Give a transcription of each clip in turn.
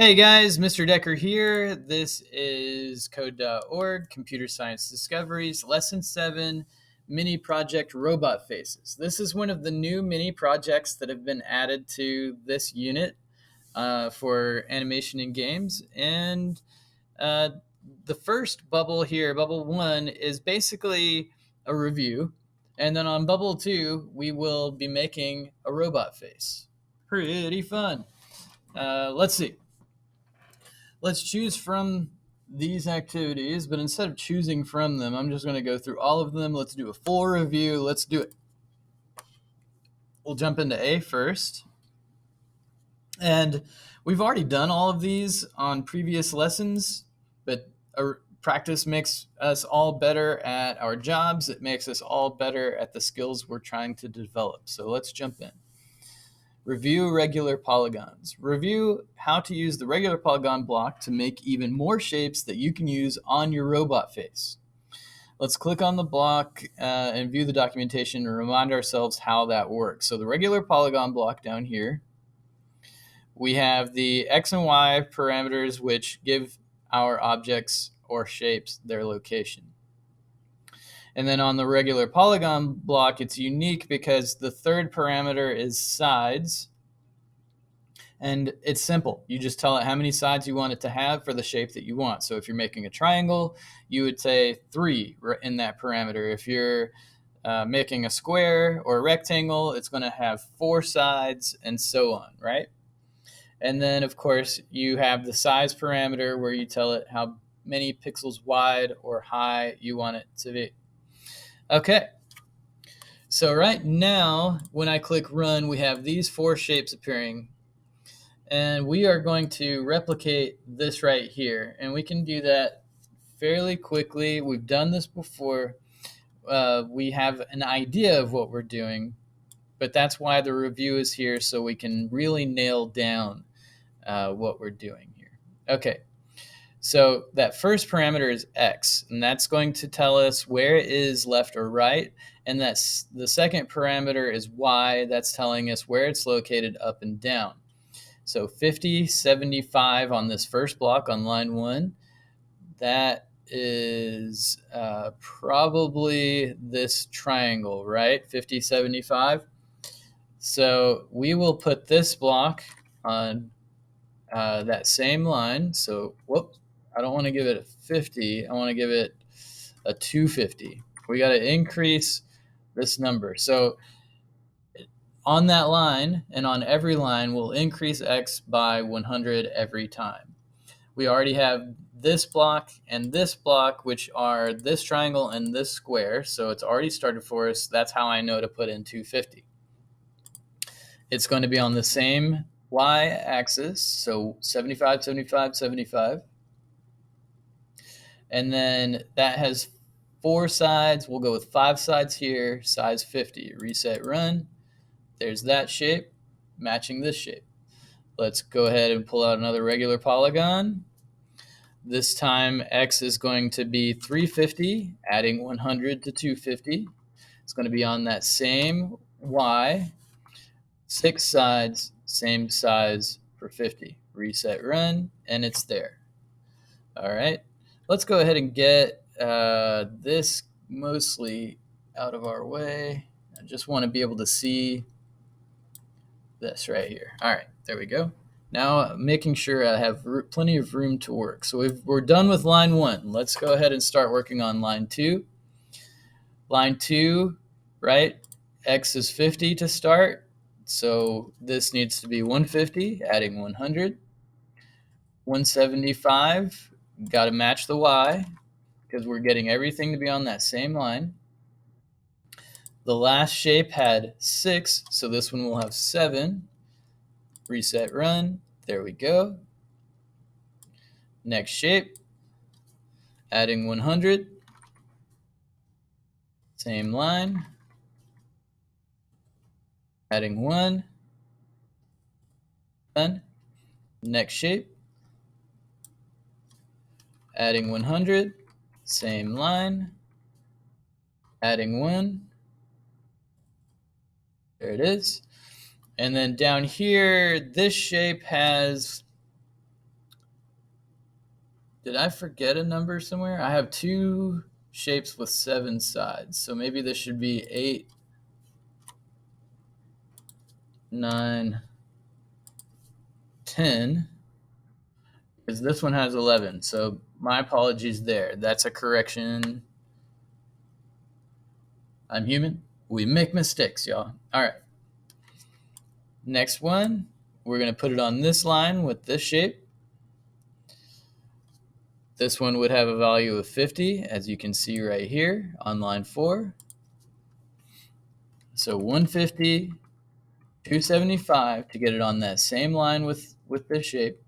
Hey guys, Mr. Decker here. This is Code.org, Computer Science Discoveries, Lesson 7, Mini Project Robot Faces. This is one of the new mini projects that have been added to this unit for animation in games. And uh, the first bubble here, Bubble 1, is basically a review. And then on Bubble 2, we will be making a robot face. Pretty fun. Let's see. Let's choose from these activities, but instead of choosing from them, I'm just going to go through all of them. Let's do a full review. Let's do it. We'll jump into A first. And we've already done all of these on previous lessons, but practice makes us all better at our jobs. It makes us all better at the skills we're trying to develop. So let's jump in. Review regular polygons. Review how to use the regular polygon block to make even more shapes that you can use on your robot face. Let's click on the block and view the documentation and remind ourselves how that works. So the regular polygon block down here, we have the X and Y parameters which give our objects or shapes their location. And then on the regular polygon block, it's unique because the third parameter is sides. And it's simple. You just tell it how many sides you want it to have for the shape that you want. So if you're making a triangle, you would say 3 in that parameter. If you're making a square or a rectangle, it's going to have 4 sides and so on, right? And then, of course, you have the size parameter where you tell it how many pixels wide or high you want it to be. Okay. So right now, when I click run, we have these 4 shapes appearing. And we are going to replicate this right here. And we can do that fairly quickly. We've done this before. We have an idea of what we're doing, but that's why the review is here, so we can really nail down what we're doing here. Okay, so that first parameter is x, and that's going to tell us where it is left or right. And that's the second parameter is y. That's telling us where it's located up and down. So 50, 75 on this first block on line 1, that is probably this triangle, right? 50, 75. So we will put this block on that same line. So, whoops, I don't want to give it a 50. I want to give it a 250. We got to increase this number. So on that line and on every line, we'll increase x by 100 every time. We already have this block and this block, which are this triangle and this square. So it's already started for us. That's how I know to put in 250. It's going to be on the same y-axis. So 75, 75, 75. And then that has 4 sides. We'll go with 5 sides here, size 50. Reset, run. There's that shape matching this shape. Let's go ahead and pull out another regular polygon. This time x is going to be 350, adding 100 to 250. It's going to be on that same y, 6 sides, same size for 50. Reset, run, and it's there. All right, let's go ahead and get this mostly out of our way. I just want to be able to see this right here. All right, there we go. Now making sure I have plenty of room to work. So we're done with line 1. Let's go ahead and start working on line 2. Line 2, right? X is 50 to start. So this needs to be 150, adding 100. 175, got to match the Y because we're getting everything to be on that same line. The last shape had 6, so this one will have 7. Reset, run. There we go. Next shape, adding 100. Same line. Adding 1. Done. Next shape, adding 100. Same line. Adding 1. There it is. And then down here, this shape has Did I forget a number somewhere? I have two shapes with 7 sides. So maybe this should be 8, 9, 10. Because this one has 11. So my apologies there. That's a correction. I'm human. We make mistakes, y'all. All right. Next one, we're going to put it on this line with this shape. This one would have a value of 50, as you can see right here on line 4. So 150, 275 to get it on that same line with this shape.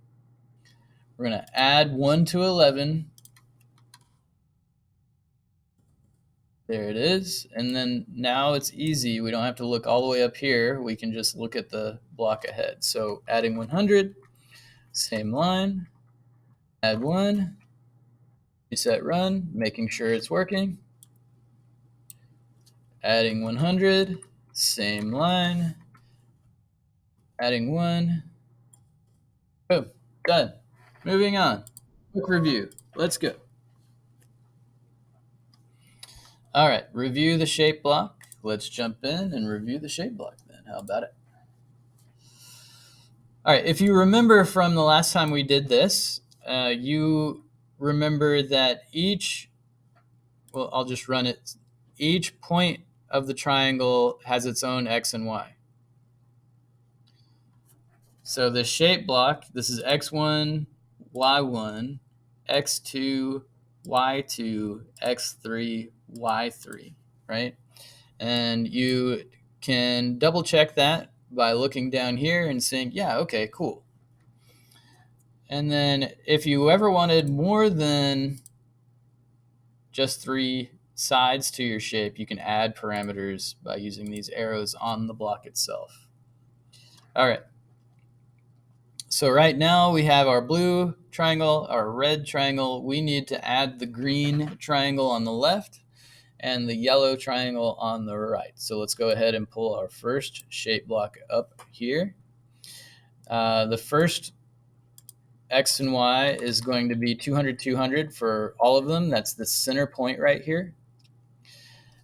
We're going to add 1 to 11. There it is. And then now it's easy. We don't have to look all the way up here. We can just look at the block ahead. So adding 100, same line, add 1, reset run, making sure it's working. Adding 100, same line, adding 1. Boom, done. Moving on. Quick review. Let's go. All right, review the shape block. Let's jump in and review the shape block then. How about it? All right, if you remember from the last time we did this, you remember that I'll just run it. Each point of the triangle has its own x and y. So the shape block, this is x1, y1, x2, y2, x3, y3, right? And you can double check that by looking down here and saying, yeah, okay, cool. And then if you ever wanted more than just 3 sides to your shape, you can add parameters by using these arrows on the block itself. All right. So right now we have our blue triangle, our red triangle. We need to add the green triangle on the left and the yellow triangle on the right. So let's go ahead and pull our first shape block up here. The first X and Y is going to be 200, 200 for all of them. That's the center point right here.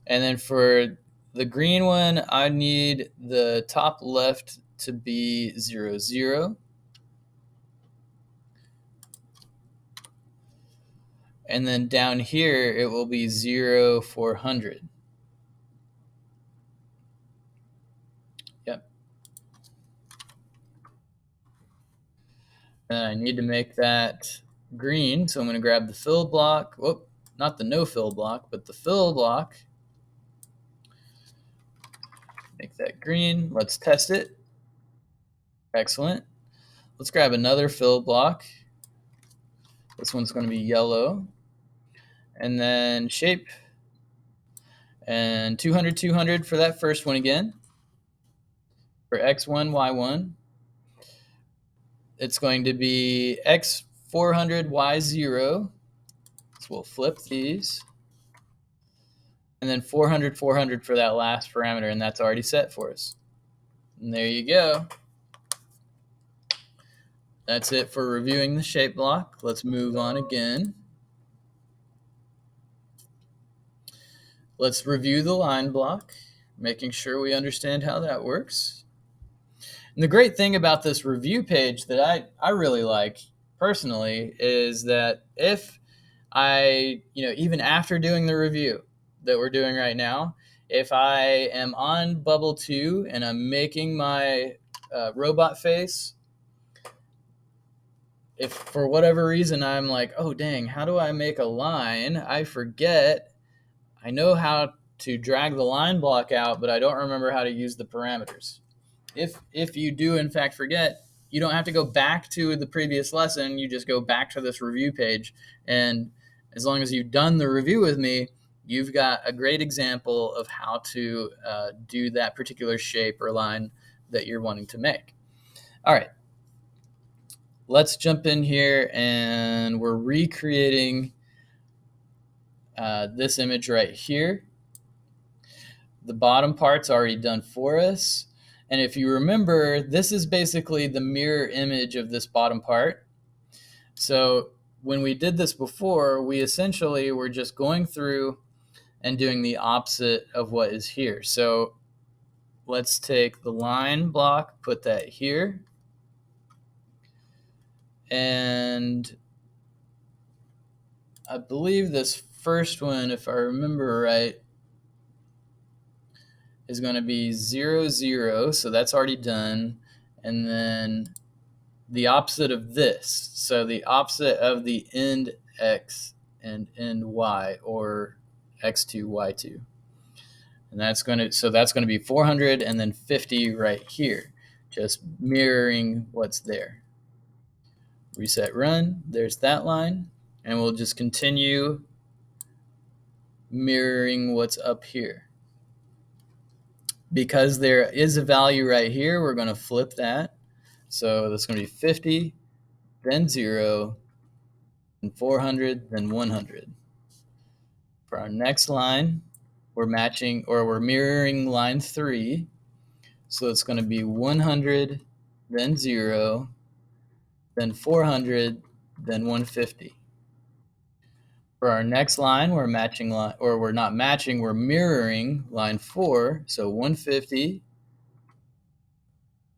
And then for the green one, I need the top left to be 0, 0. And then down here, it will be 0, 400. Yep. And I need to make that green, so I'm going to grab the fill block. Whoop, not the no fill block, but the fill block. Make that green. Let's test it. Excellent. Let's grab another fill block. This one's going to be yellow. And then shape. And 200, 200 for that first one again. For x1, y1, it's going to be x400, y0. So we'll flip these. And then 400, 400 for that last parameter, and that's already set for us. And there you go. That's it for reviewing the shape block. Let's move on again. Let's review the line block, making sure we understand how that works. And the great thing about this review page that I really like personally is that if I, even after doing the review that we're doing right now, if I am on Bubble 2 and I'm making my robot face, if for whatever reason I'm like, oh dang, how do I make a line? I forget. I know how to drag the line block out, but I don't remember how to use the parameters. If you do in fact forget, you don't have to go back to the previous lesson. You just go back to this review page, and as long as you've done the review with me, you've got a great example of how to do that particular shape or line that you're wanting to make. All right. Let's jump in here, and we're recreating this image right here. The bottom part's already done for us. And if you remember, this is basically the mirror image of this bottom part. So when we did this before, we essentially were just going through and doing the opposite of what is here. So let's take the line block, put that here, and I believe this first one, if I remember right, is going to be 0, 0. So that's already done. And then the opposite of this. So the opposite of the end x and end y, or x2, y2. And that's going to be 400 and then 50 right here, just mirroring what's there. Reset run, there's that line, and we'll just continue mirroring what's up here. Because there is a value right here, we're going to flip that. So that's going to be 50, then 0, then 400, then 100. For our next line, we're mirroring line 3. So it's going to be 100, then 0, then 400, then 150. For our next line, we're mirroring line 4. So 150,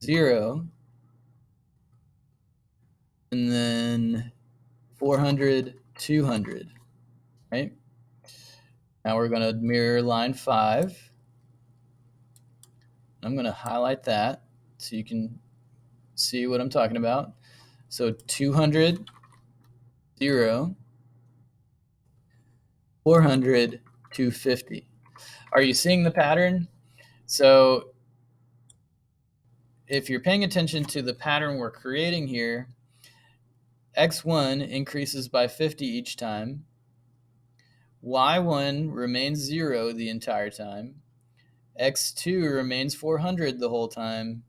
0, and then 400, 200, right? Now we're going to mirror line 5. I'm going to highlight that so you can see what I'm talking about. So 200, 0, 400, 250. Are you seeing the pattern? So if you're paying attention to the pattern we're creating here, x1 increases by 50 each time. Y1 remains 0 the entire time. X2 remains 400 the whole time.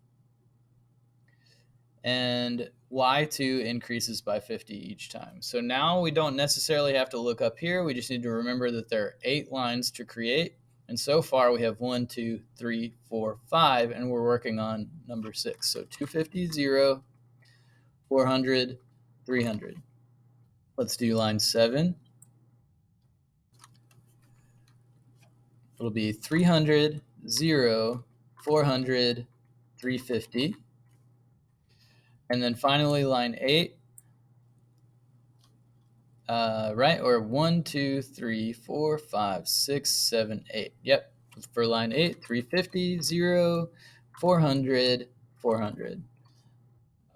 And Y2 increases by 50 each time. So now we don't necessarily have to look up here. We just need to remember that there are 8 lines to create. And so far we have 1, 2, 3, 4, 5, and we're working on number 6. So 250, 0, 400, 300. Let's do line 7. It'll be 300, 0, 400, 350. And then finally line 8. Right? Or 1, 2, 3, 4, 5, 6, 7, 8. Yep. For line 8, 350, 0, 400, 400.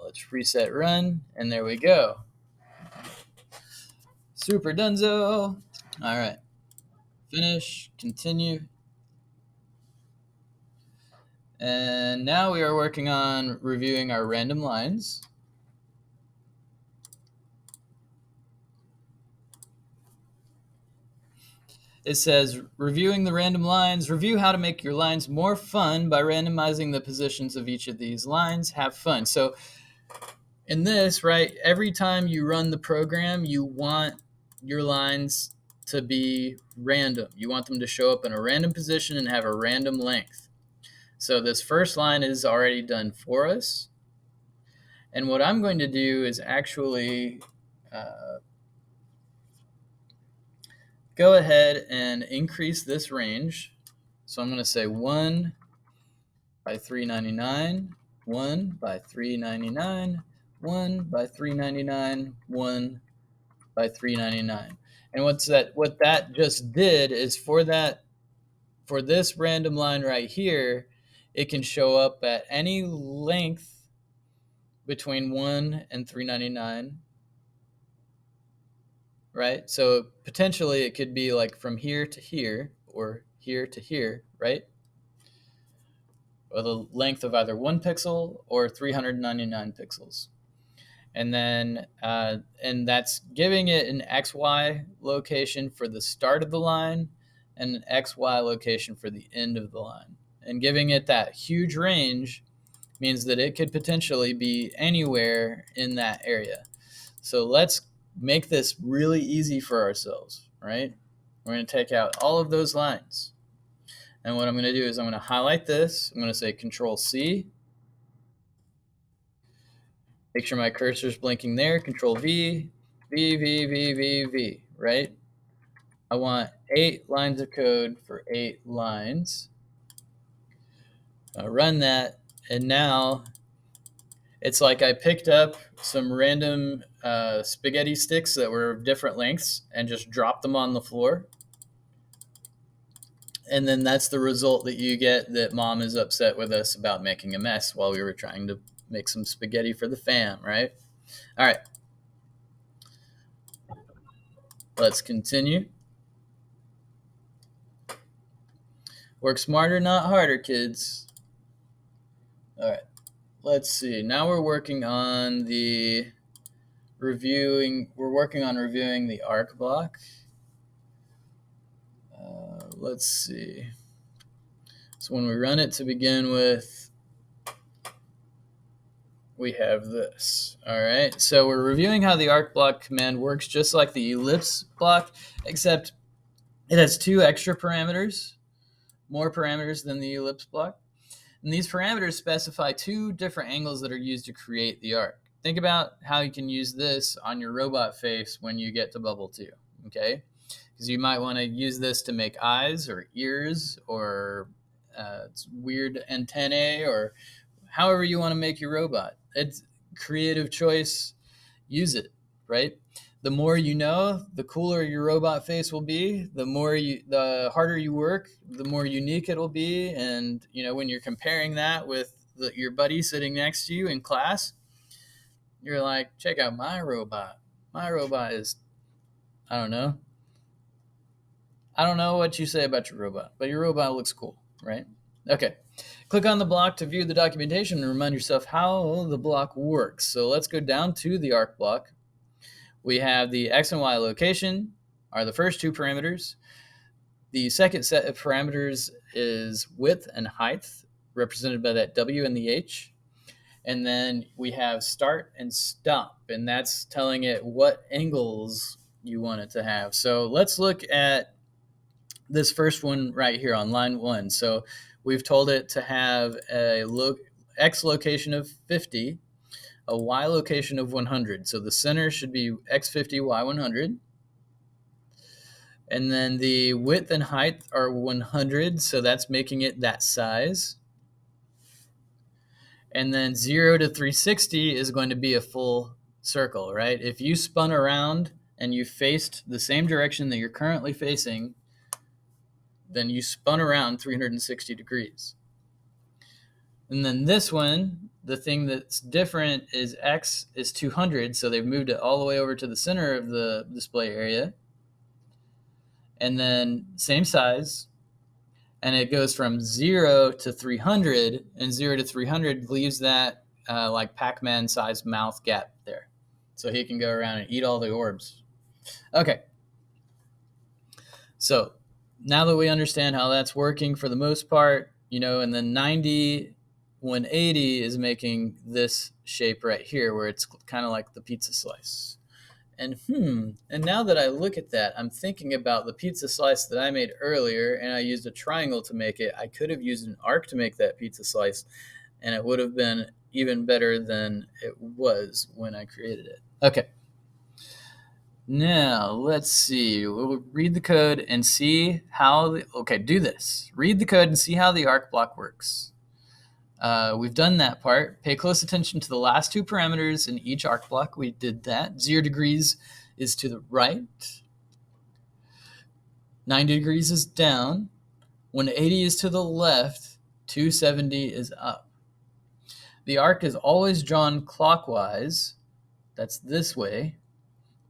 Let's reset run, and there we go. Super dunzo. All right. Finish, continue. And now we are working on reviewing our random lines. It says, reviewing the random lines, review how to make your lines more fun by randomizing the positions of each of these lines. Have fun. So in this, right, every time you run the program, you want your lines to be random. You want them to show up in a random position and have a random length. So this first line is already done for us. And what I'm going to do is actually go ahead and increase this range. So I'm going to say 1 by 399, 1 by 399, 1 by 399, 1 by 399. And what that just did is for this random line right here, it can show up at any length between 1 and 399. Right? So potentially it could be like from here to here or here to here, right? Or the length of either 1 pixel or 399 pixels. And then, and that's giving it an XY location for the start of the line and an XY location for the end of the line. And giving it that huge range means that it could potentially be anywhere in that area. So let's make this really easy for ourselves, right? We're going to take out all of those lines. And what I'm going to do is I'm going to highlight this. I'm going to say Control C. Make sure my cursor is blinking there. Control V. V, right? I want 8 lines of code for 8 lines. I'll run that, and now it's like I picked up some random spaghetti sticks that were of different lengths and just dropped them on the floor. And then that's the result that you get, that mom is upset with us about making a mess while we were trying to make some spaghetti for the fam, right? All right. Let's continue. Work smarter, not harder, kids. All right. Let's see. Now we're working on reviewing the arc block. Let's see. So when we run it to begin with, we have this. All right. So we're reviewing how the arc block command works, just like the ellipse block, except it has 2 extra parameters, more parameters than the ellipse block. And these parameters specify 2 different angles that are used to create the arc. Think about how you can use this on your robot face when you get to Bubble 2, okay? Because you might want to use this to make eyes or ears or weird antennae, or however you want to make your robot. It's creative choice. Use it, right? The more you know, the cooler your robot face will be. The harder you work, the more unique it'll be. And when you're comparing that with your buddy sitting next to you in class, you're like, check out my robot. My robot is, I don't know what you say about your robot, but your robot looks cool, right? Okay. Click on the block to view the documentation and remind yourself how the block works. So let's go down to the arc block. We have the X and Y location are the first 2 parameters. The second set of parameters is width and height, represented by that W and the H. And then we have start and stop, and that's telling it what angles you want it to have. So let's look at this first one right here on line 1. So we've told it to have a X location of 50, a Y location of 100. So the center should be X50, Y100. And then the width and height are 100, so that's making it that size. And then 0 to 360 is going to be a full circle, right? If you spun around and you faced the same direction that you're currently facing, then you spun around 360 degrees. And then this one, the thing that's different is X is 200, so they've moved it all the way over to the center of the display area. And then same size, and it goes from 0 to 300, and 0 to 300 leaves that like Pac-Man sized mouth gap there. So he can go around and eat all the orbs. Okay. So now that we understand how that's working for the most part, and then 90, 180 is making this shape right here where it's kind of like the pizza slice. And now that I look at that, I'm thinking about the pizza slice that I made earlier, and I used a triangle to make it. I could have used an arc to make that pizza slice, and it would have been even better than it was when I created it. Okay. Now, let's see. We'll read the code and see how do this. Read the code and see how the arc block works. We've done that part. Pay close attention to the last 2 parameters in each arc block. We did that. 0 degrees is to the right. 90 degrees is down. 180 is to the left. 270 is up. The arc is always drawn clockwise. That's this way.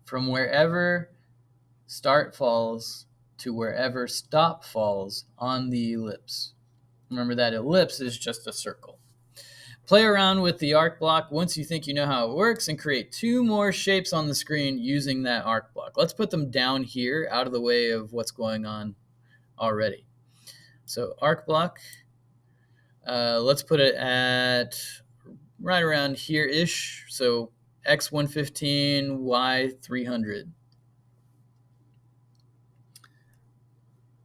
From wherever start falls to wherever stop falls on the ellipse. Remember that ellipse is just a circle. Play around with the arc block once you think you know how it works, and create 2 more shapes on the screen using that arc block. Let's put them down here out of the way of what's going on already. So arc block, let's put it at right around here-ish. So X115, Y300.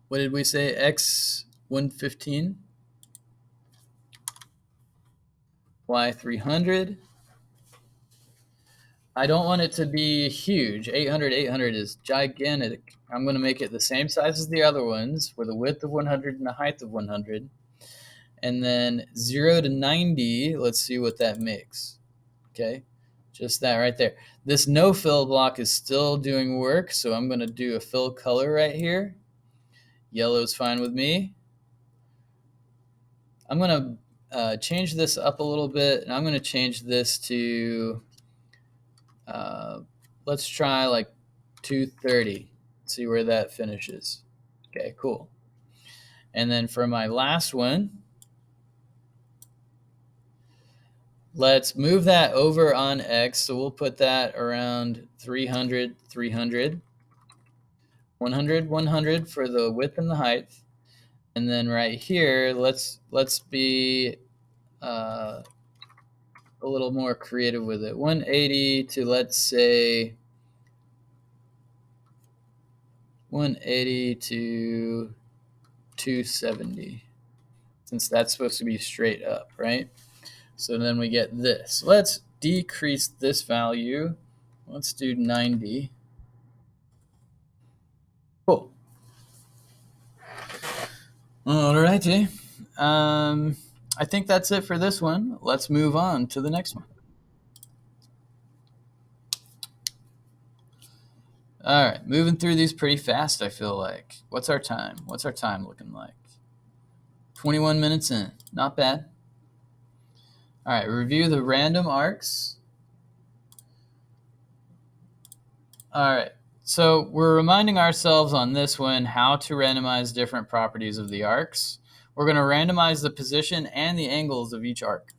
What did we say? X115, Y300. I don't want it to be huge. 800, 800 is gigantic. I'm going to make it the same size as the other ones with a width of 100 and a height of 100. And then 0 to 90, let's see what that makes. Okay, just that right there. This no fill block is still doing work, so I'm going to do a fill color right here. Yellow is fine with me. I'm going to change this up a little bit, and I'm going to change this to, let's try like 230. See where that finishes. Okay, cool. And then for my last one, let's move that over on X. So we'll put that around 300, 300, 100, 100 for the width and the height. And then right here, let's be a little more creative with it. 180 to, let's say, 180 to 270, since that's supposed to be straight up, right? So then we get this. Let's decrease this value. Let's do 90. Cool. Alrighty. I think that's it for this one. Let's move on to the next one. All right, moving through these pretty fast, I feel like. What's our time? What's our time looking like? 21 minutes in. Not bad. All right, review the random arcs. All right, so we're reminding ourselves on this one how to randomize different properties of the arcs. We're going to randomize the position and the angles of each arc.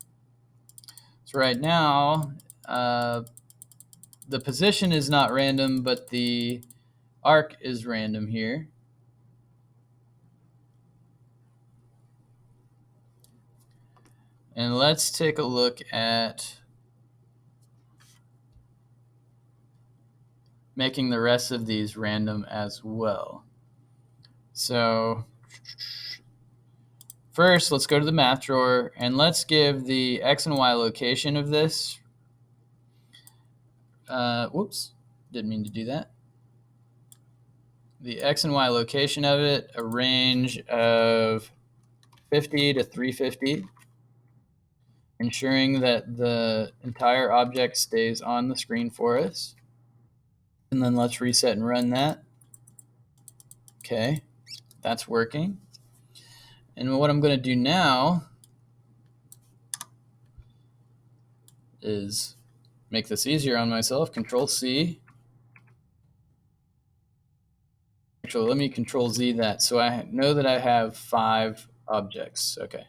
So right now, the position is not random, but the arc is random here. And let's take a look at making the rest of these random as well. So first, let's go to the math drawer and let's give the X and Y location of this. Whoops, didn't mean to do that. The X and Y location of it, a range of 50 to 350, ensuring that the entire object stays on the screen for us. And then let's reset and run that. Okay, that's working. And what I'm going to do now is make this easier on myself. Control C. Actually, let me Control Z that so I know that I have 5 objects. Okay.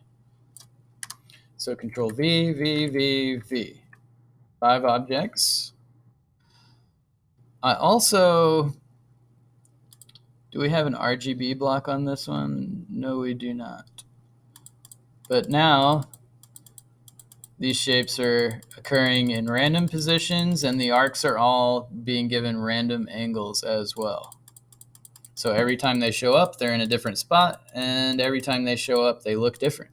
So Control V, V, V, V. 5 objects. I also, do we have an RGB block on this one? No, we do not. But now these shapes are occurring in random positions and the arcs are all being given random angles as well. So every time they show up, they're in a different spot, and every time they show up, they look different.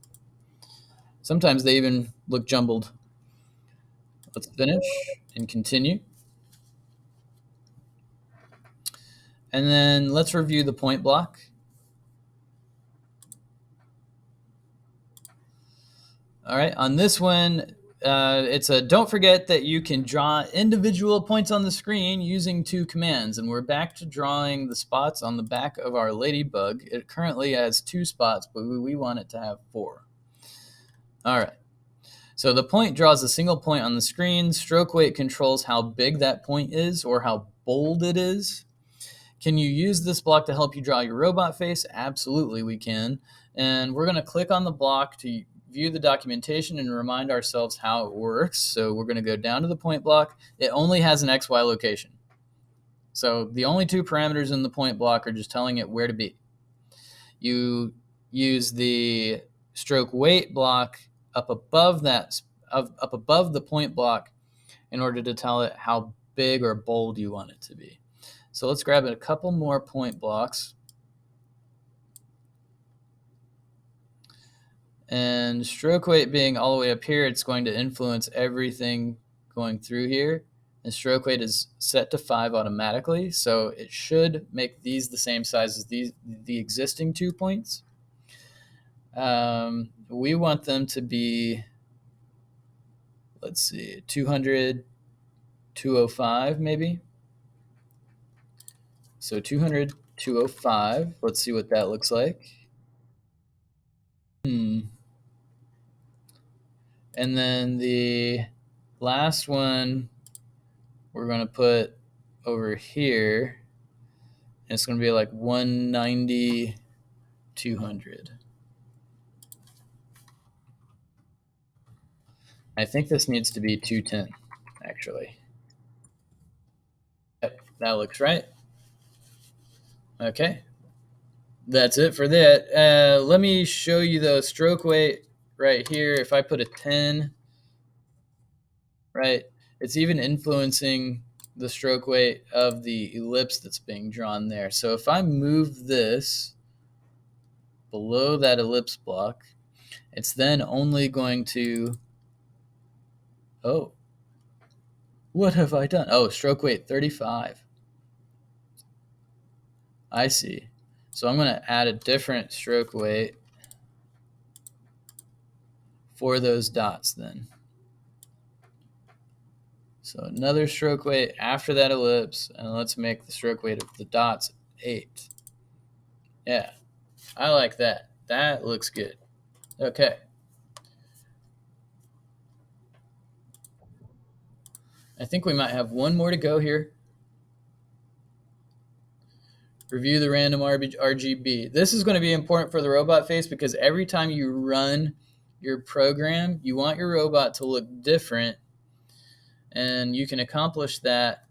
Sometimes they even look jumbled. Let's finish and continue. And then let's review the point block. All right, on this one, it's a don't forget that you can draw individual points on the screen using 2 commands. And we're back to drawing the spots on the back of our ladybug. It currently has 2 spots, but we want it to have 4. All right. So the point draws a single point on the screen. Stroke weight controls how big that point is or how bold it is. Can you use this block to help you draw your robot face? Absolutely, we can. And we're going to click on the block to view the documentation and remind ourselves how it works. So we're going to go down to the point block. It only has an XY location. So the only 2 parameters in the point block are just telling it where to be. You use the stroke weight block up above that, up above the point block in order to tell it how big or bold you want it to be. So let's grab a couple more point blocks. And stroke weight being all the way up here, it's going to influence everything going through here. And stroke weight is set to 5 automatically, so it should make these the same size as the existing 2 points. We want them to be, let's see, 200, 205 maybe. So 200, 205. Let's see what that looks like. And then the last one we're going to put over here. And it's going to be like 190, 200. I think this needs to be 210, actually. Yep, that looks right. Okay. That's it for that. Let me show you the stroke weight right here. If I put a 10, right, it's even influencing the stroke weight of the ellipse that's being drawn there. So if I move this below that ellipse block, it's then only going to, oh, what have I done? Oh, stroke weight 35. I see. So I'm going to add a different stroke weight for those dots then. So another stroke weight after that ellipse, and let's make the stroke weight of the dots 8. Yeah, I like that. That looks good. Okay. I think we might have one more to go here. Review the random RGB. This is going to be important for the robot face because every time you run your program, you want your robot to look different, and you can accomplish that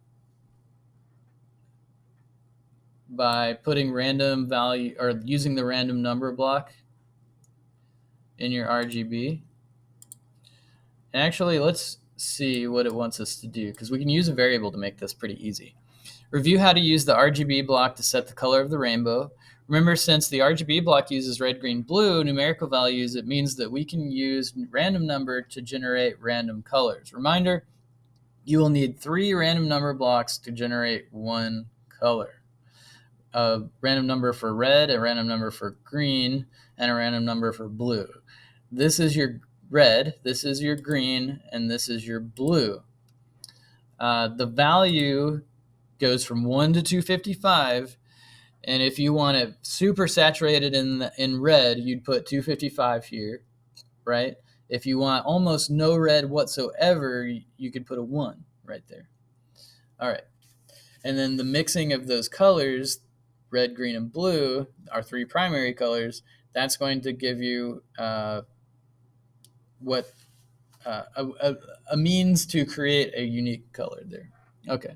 by putting random value or using the random number block in your RGB. And actually, let's see what it wants us to do because we can use a variable to make this pretty easy. Review how to use the RGB block to set the color of the rainbow. Remember, since the RGB block uses red, green, blue numerical values, it means that we can use random number to generate random colors. Reminder, you will need 3 random number blocks to generate 1 color. A random number for red, a random number for green, and a random number for blue. This is your red, this is your green, and this is your blue. The value goes from 1 to 255, and if you want it super saturated in red, you'd put 255 here, right? If you want almost no red whatsoever, you could put a 1 right there. All right. And then the mixing of those colors, red, green, and blue, our 3 primary colors, that's going to give you a means to create a unique color there. Okay.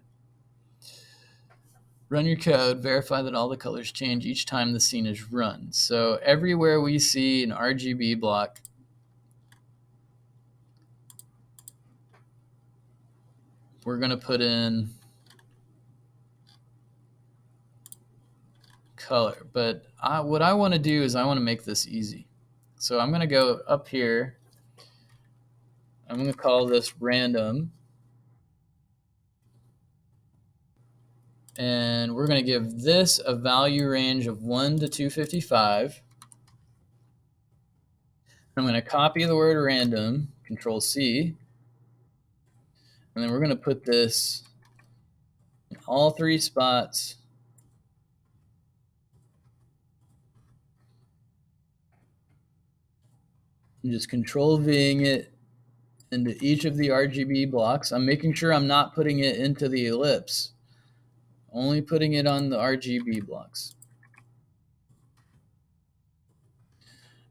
Run your code, verify that all the colors change each time the scene is run. So everywhere we see an RGB block, we're going to put in color. But what I want to do is I want to make this easy. So I'm going to go up here. I'm going to call this random. And we're going to give this a value range of 1 to 255. I'm going to copy the word random, Control C, and then we're going to put this in all 3 spots. I'm just Control Ving it into each of the RGB blocks. I'm making sure I'm not putting it into the ellipse, only putting it on the RGB blocks.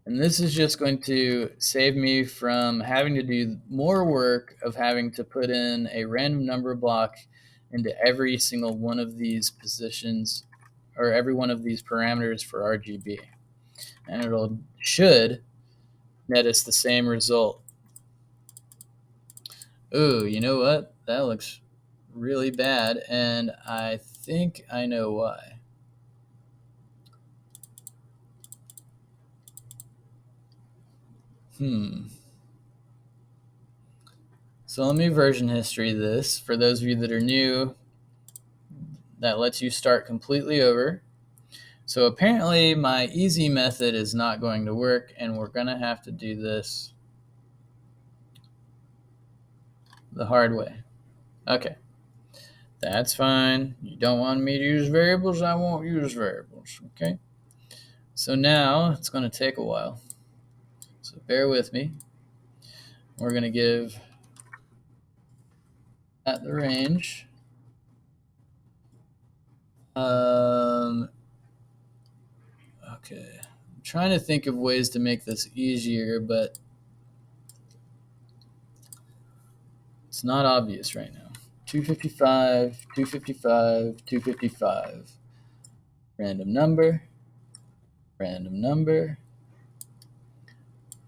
And this is just going to save me from having to do more work of having to put in a random number block into every single one of these positions or every one of these parameters for RGB. And it should net us the same result. Ooh, you know what? That looks really bad, and I think I know why. So let me version history this. For those of you that are new, that lets you start completely over. So apparently my easy method is not going to work, and we're going to have to do this the hard way. Okay, that's fine. You don't want me to use variables, I won't use variables, okay? So now it's going to take a while. So bear with me. We're going to give that the range. Okay, I'm trying to think of ways to make this easier, but it's not obvious right now. 255, 255, 255. Random number, random number,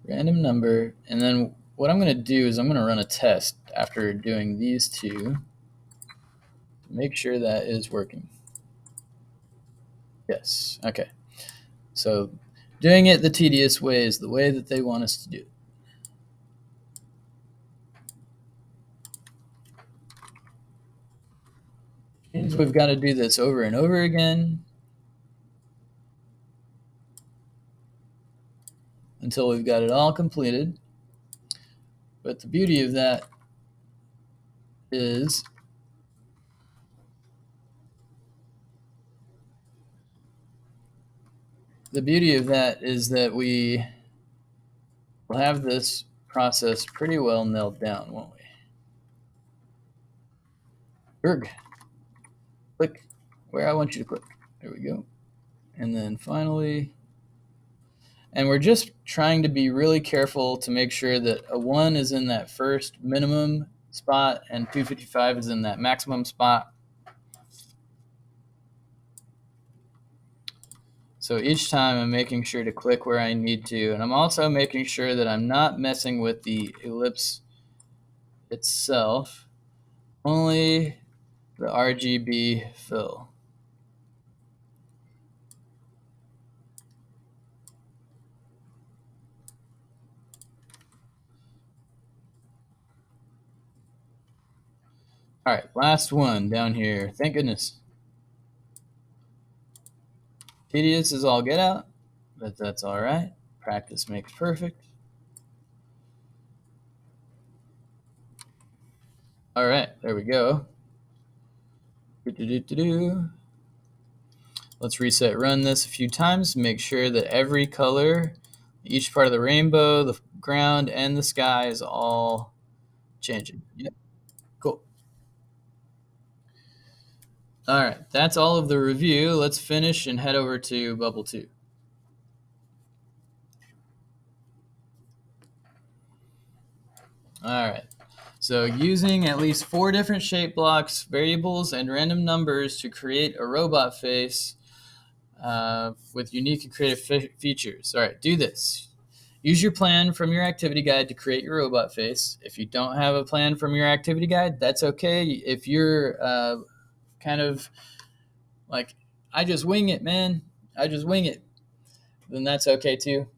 random number. And then what I'm going to do is I'm going to run a test after doing these two to make sure that is working. Yes, okay. So doing it the tedious way is the way that they want us to do it. Means we've got to do this over and over again until we've got it all completed. But the beauty of that is that we will have this process pretty well nailed down, won't we? Berg. Click where I want you to click. There we go. And then finally, and we're just trying to be really careful to make sure that a 1 is in that first minimum spot and 255 is in that maximum spot. So each time I'm making sure to click where I need to, and I'm also making sure that I'm not messing with the ellipse itself, only the RGB fill. All right, last one down here. Thank goodness. Tedious is all get out, but that's all right. Practice makes perfect. All right, there we go. Let's reset run this a few times. Make sure that every color, each part of the rainbow, the ground, and the sky is all changing. Yep, cool. All right, that's all of the review. Let's finish and head over to Bubble 2. All right, so using at least 4 different shape blocks, variables, and random numbers to create a robot face with unique and creative features. All right, do this. Use your plan from your activity guide to create your robot face. If you don't have a plan from your activity guide, that's okay. If you're kind of like, I just wing it, man, I just wing it, then that's okay too.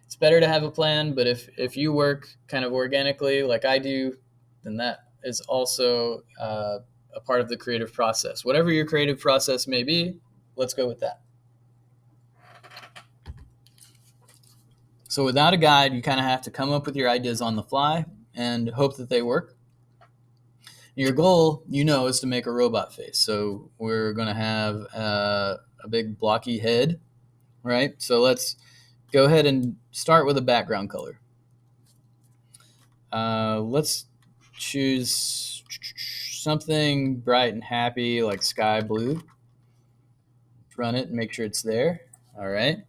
It's better to have a plan, but if you work kind of organically like I do, then that is also a part of the creative process. Whatever your creative process may be, let's go with that. So without a guide, you kind of have to come up with your ideas on the fly and hope that they work. Your goal, is to make a robot face. So we're going to have a big blocky head, right? So let's go ahead and start with a background color. Let's choose something bright and happy like sky blue. Run it and make sure it's there. All right.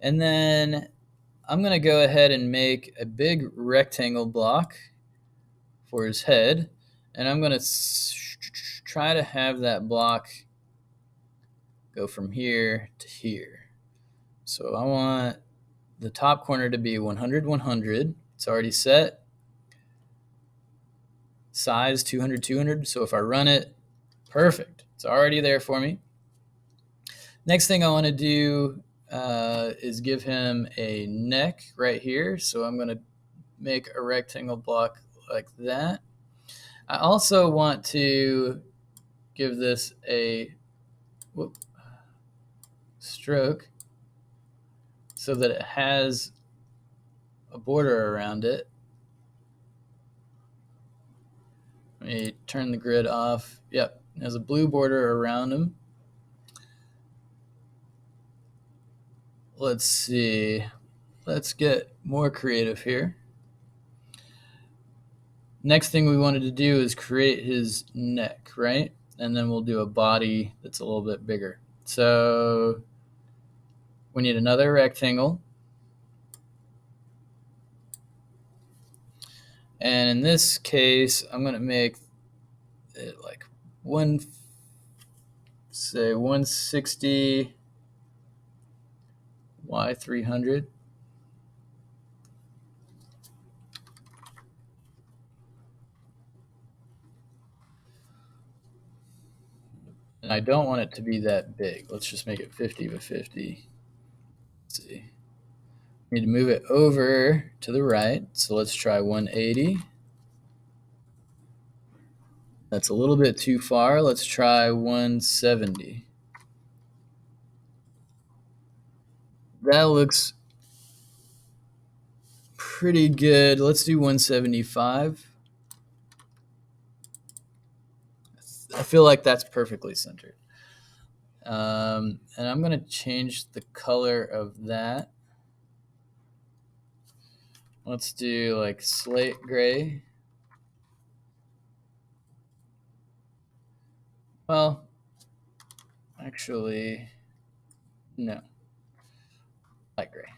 And then I'm going to go ahead and make a big rectangle block for his head. And I'm going to try to have that block go from here to here. So I want the top corner to be 100, 100. It's already set. Size 200, 200. So if I run it, perfect. It's already there for me. Next thing I want to do is give him a neck right here. So I'm going to make a rectangle block like that. I also want to give this a stroke so that it has a border around it. Let me turn the grid off. Yep, it has a blue border around them. Let's see. Let's get more creative here. Next thing we wanted to do is create his neck, right? And then we'll do a body that's a little bit bigger. So we need another rectangle. And in this case, I'm going to make it like 160 y 300. And I don't want it to be that big. Let's just make it 50 by 50. Let's see. We need to move it over to the right. So let's try 180. That's a little bit too far. Let's try 170. That looks pretty good. Let's do 175. I feel like that's perfectly centered. And I'm going to change the color of that. Let's do like slate gray. Well, actually, no. Light gray.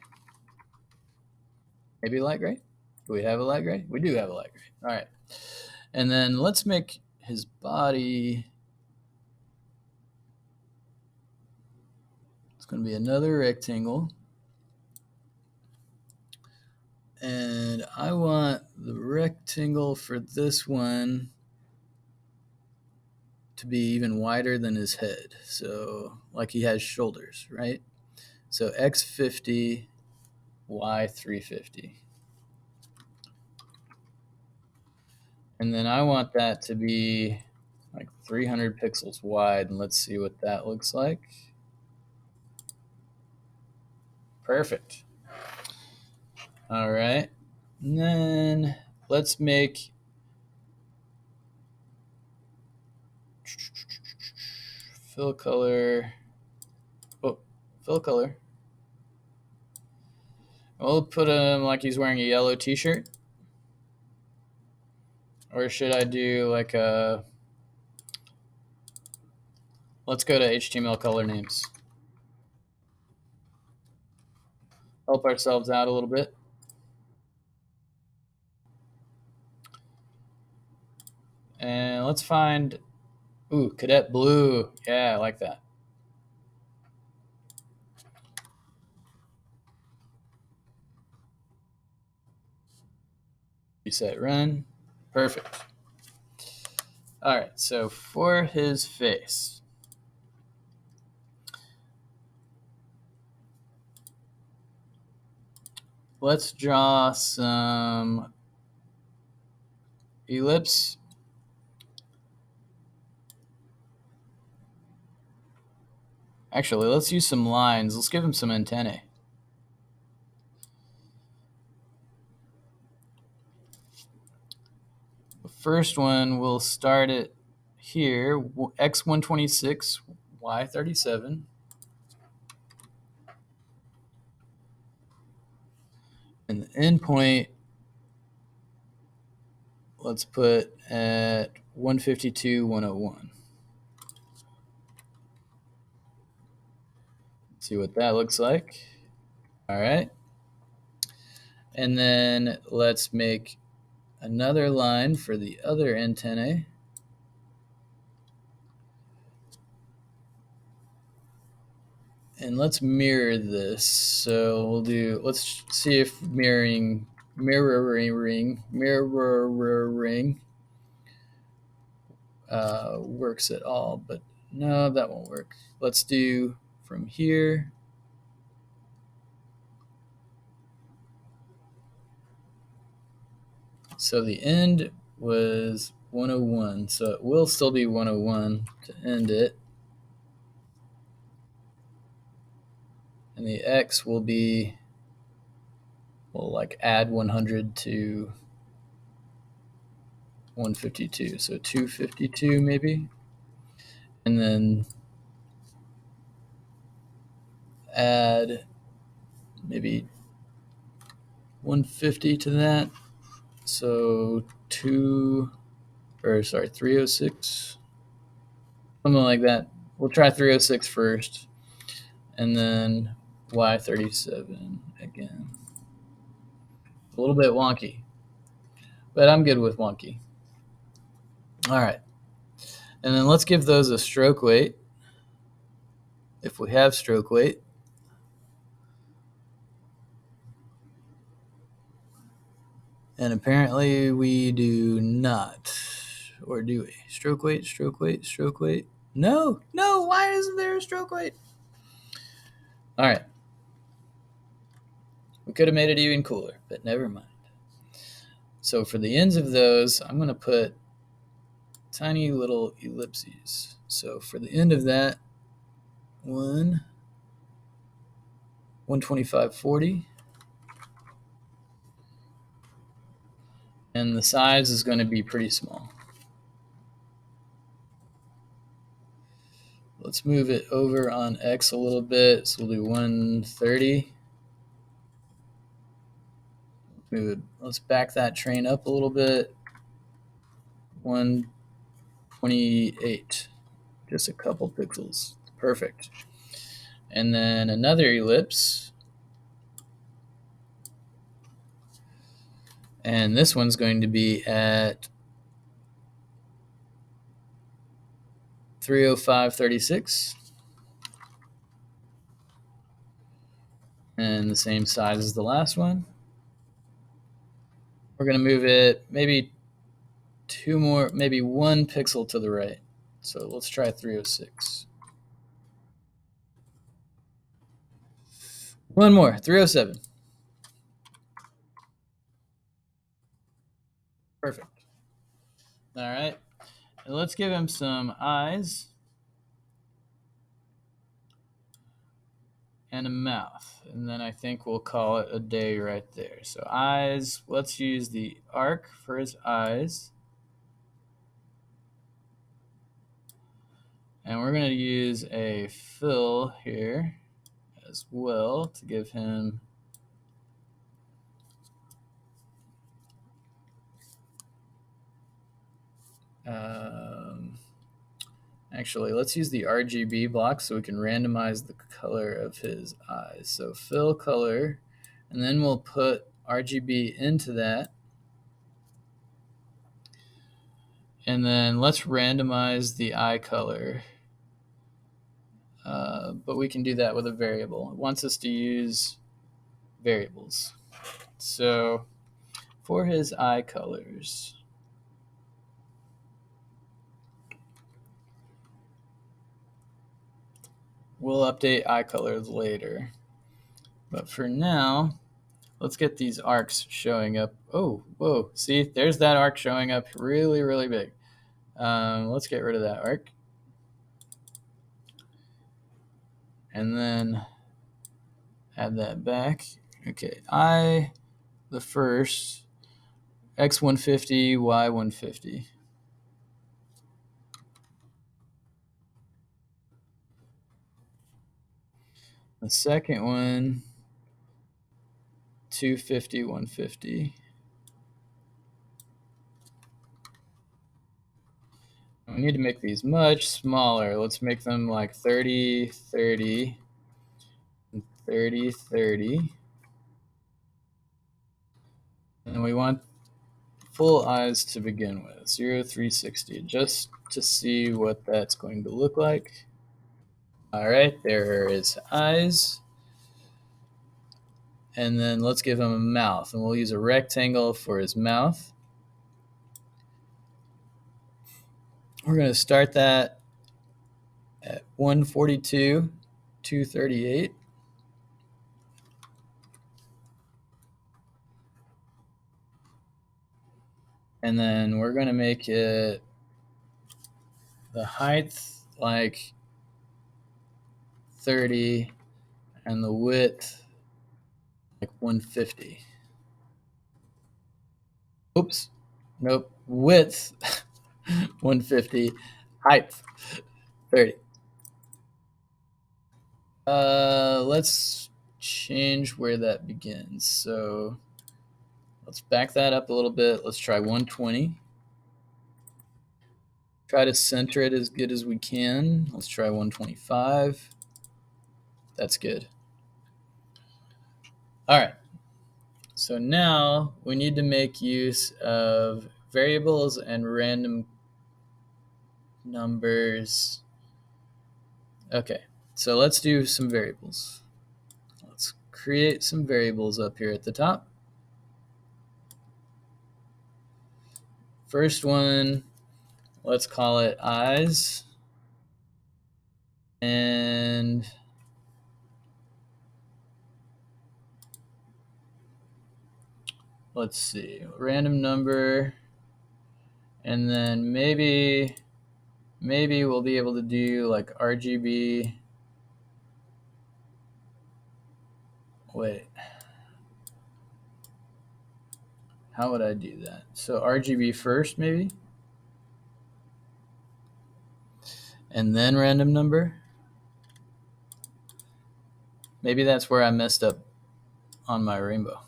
Maybe light gray? Do we have a light gray? We do have a light gray. All right. And then let's make his body. It's going to be another rectangle. And I want the rectangle for this one to be even wider than his head. So like he has shoulders, right? So X50, Y350. And then I want that to be like 300 pixels wide. And let's see what that looks like. Perfect. All right. And then let's make fill color. Oh, fill color. We'll put him like he's wearing a yellow t-shirt. Or should I do like a... Let's go to HTML color names. Help ourselves out a little bit. And let's find... Ooh, cadet blue. Yeah, I like that. Reset run. Perfect. All right, so for his face, let's draw some ellipse. Actually, let's use some lines. Let's give him some antennae. The first one, we'll start it here, X126, Y37. And the endpoint, let's put at 152, 101. See what that looks like. All right. And then let's make another line for the other antennae. And let's mirror this. So we'll do, let's see if mirroring works at all, but no, that won't work. Let's do from here. So the end was 101, so it will still be 101 to end it. And the x will be, we'll like add 100 to 152, so 252 maybe. And then add maybe 150 to that. So 306, something like that. We'll try 306 first, and then y37 again. A little bit wonky, but I'm good with wonky. All right. And then let's give those a stroke weight, if we have stroke weight. And apparently we do not. Or do we? Stroke weight, stroke weight, stroke weight. No, why isn't there a stroke weight? All right. We could have made it even cooler, but never mind. So for the ends of those, I'm going to put tiny little ellipses. So for the end of that, 125.40. And the size is going to be pretty small. Let's move it over on X a little bit. So we'll do 130. Let's back that train up a little bit. 128. Just a couple pixels. Perfect. And then another ellipse. And this one's going to be at 305.36. And the same size as the last one. We're going to move it maybe maybe one pixel to the right. So let's try 306. One more, 307. Perfect. All right. And let's give him some eyes and a mouth. And then I think we'll call it a day right there. So eyes, let's use the arc for his eyes. And we're going to use a fill here as well to give him actually, let's use the RGB block so we can randomize the color of his eyes. So fill color, and then we'll put RGB into that. And then let's randomize the eye color. But we can do that with a variable. It wants us to use variables. So for his eye colors, we'll update eye colors later. But for now, let's get these arcs showing up. Oh, whoa. See, there's that arc showing up really, really big. Let's get rid of that arc. And then add that back. Okay, the first, X150, Y150. The second one, 250, 150. We need to make these much smaller. Let's make them like 30, 30, 30, 30. And we want full eyes to begin with, 0, 360, just to see what that's going to look like. All right, there is eyes. And then let's give him a mouth, and we'll use a rectangle for his mouth. We're going to start that at 142, 238. And then we're going to make it the height like 30 and the width like 150. Oops. Nope. Width 150. Height 30. Let's change where that begins. So let's back that up a little bit. Let's try 120. Try to center it as good as we can. Let's try 125. That's good. All right. So now we need to make use of variables and random numbers. Okay, so let's do some variables. Let's create some variables up here at the top. First one, let's call it eyes. And let's see, random number. And then maybe we'll be able to do like RGB. Wait, how would I do that? So RGB first, maybe, and then random number. Maybe that's where I messed up on my rainbow.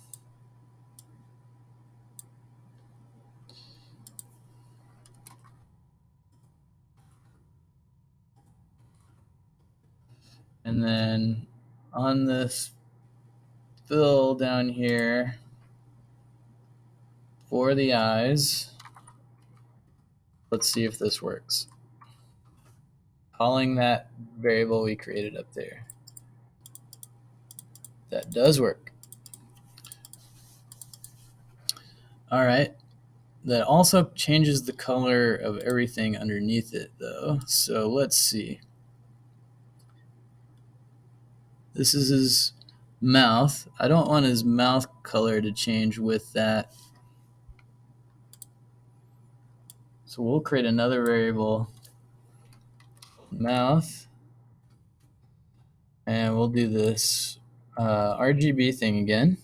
And then on this fill down here for the eyes, let's see if this works. Calling that variable we created up there. That does work. All right. That also changes the color of everything underneath it, though. So let's see. This is his mouth. I don't want his mouth color to change with that. So we'll create another variable, mouth, and we'll do this RGB thing again.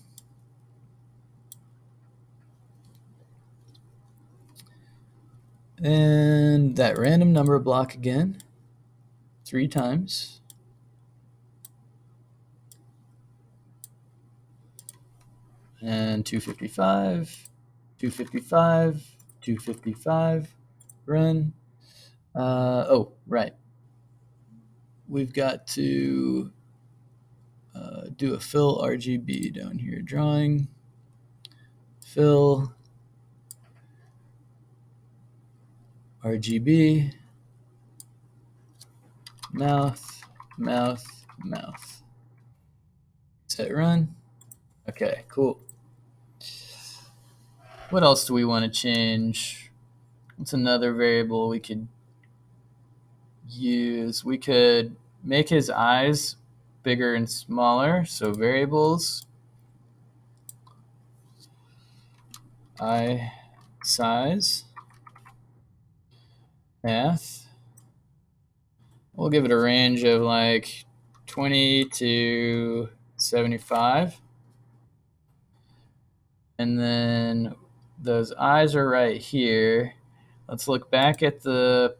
And that random number block again, 3 times. And 255, 255, 255, run. Oh, right. We've got to do a fill RGB down here. Drawing, fill, RGB, mouth, mouth, mouth. Set run. Okay, cool. What else do we want to change? What's another variable we could use? We could make his eyes bigger and smaller. So variables, eye size, math. We'll give it a range of like 20 to 75. And then those eyes are right here. Let's look back at the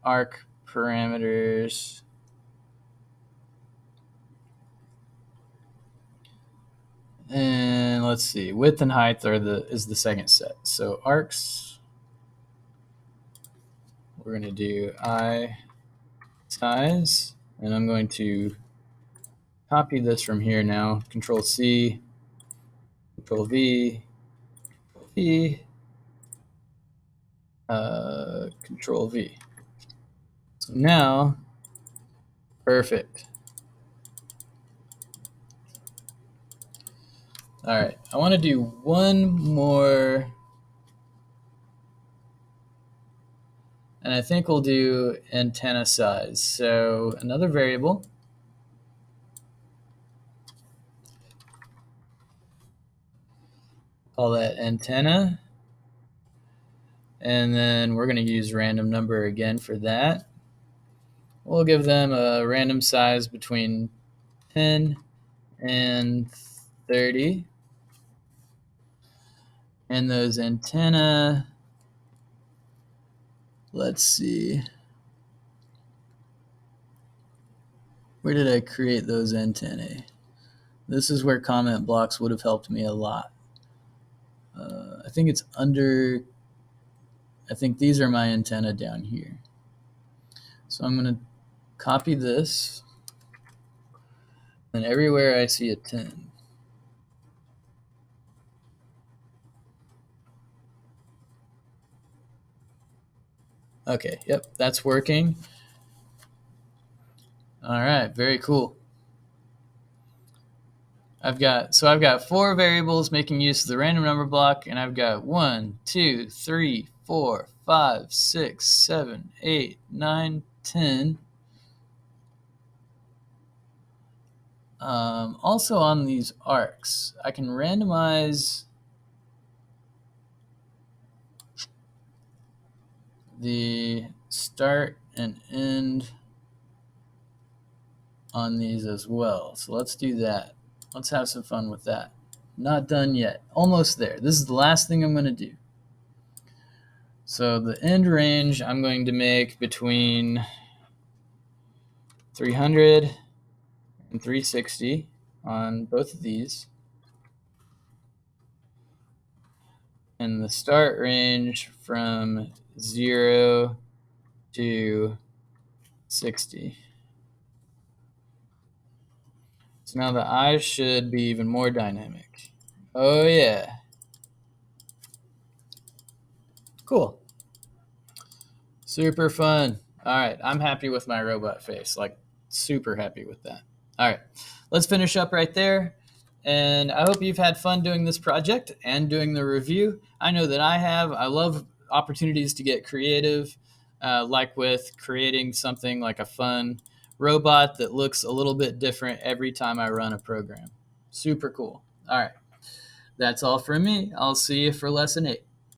arc parameters. And let's see, width and height is the second set. So arcs, we're going to do eye size, and I'm going to copy this from here now. Control C, Control V, V, Control V. So now, perfect. All right, I want to do one more, and I think we'll do antenna size. So another variable, call that antenna, And then we're going to use random number again for that. We'll give them a random size between 10 and 30. And those antenna, let's see. Where did I create those antennae? This is where comment blocks would have helped me a lot. I think it's under, I think these are my antenna down here. So I'm going to copy this, and everywhere I see a 10. Okay, yep, that's working. All right, very cool. I've got 4 variables making use of the random number block, and I've got 1, 2, 3, 4, 5, 6, 7, 8, 9, 10. Also on these arcs, I can randomize the start and end on these as well. So let's do that. Let's have some fun with that. Not done yet. Almost there. This is the last thing I'm going to do. So the end range I'm going to make between 300 and 360 on both of these. And the start range from 0 to 60. So now the eyes should be even more dynamic. Oh yeah. Cool. Super fun. All right, I'm happy with my robot face. Like, super happy with that. All right, let's finish up right there. And I hope you've had fun doing this project and doing the review. I know that I have. I love opportunities to get creative, like with creating something like a fun robot that looks a little bit different every time I run a program. Super cool. All right, that's all from me. I'll see you for lesson 8.